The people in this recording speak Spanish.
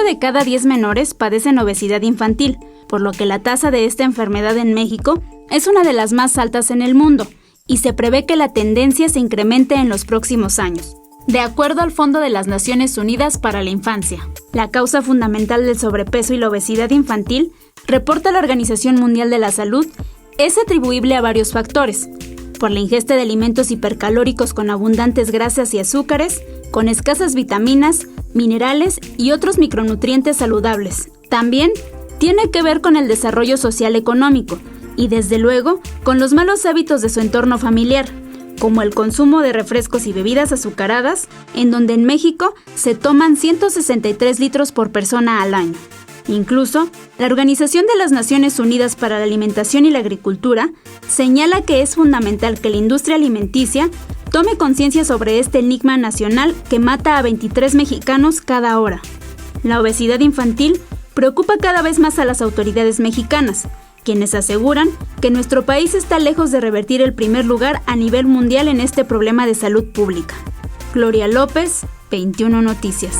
4 de cada 10 menores padecen obesidad infantil, por lo que la tasa de esta enfermedad en México es una de las más altas en el mundo, y se prevé que la tendencia se incremente en los próximos años. De acuerdo al Fondo de las Naciones Unidas para la Infancia, la causa fundamental del sobrepeso y la obesidad infantil, reporta la Organización Mundial de la Salud, es atribuible a varios factores: por la ingesta de alimentos hipercalóricos con abundantes grasas y azúcares, con escasas vitaminas, minerales y otros micronutrientes saludables. También tiene que ver con el desarrollo social económico y, desde luego, con los malos hábitos de su entorno familiar, como el consumo de refrescos y bebidas azucaradas, en donde en México se toman 163 litros por persona al año. Incluso, la Organización de las Naciones Unidas para la Alimentación y la Agricultura señala que es fundamental que la industria alimenticia tome conciencia sobre este enigma nacional que mata a 23 mexicanos cada hora. La obesidad infantil preocupa cada vez más a las autoridades mexicanas, quienes aseguran que nuestro país está lejos de revertir el primer lugar a nivel mundial en este problema de salud pública. Gloria López, 21 Noticias.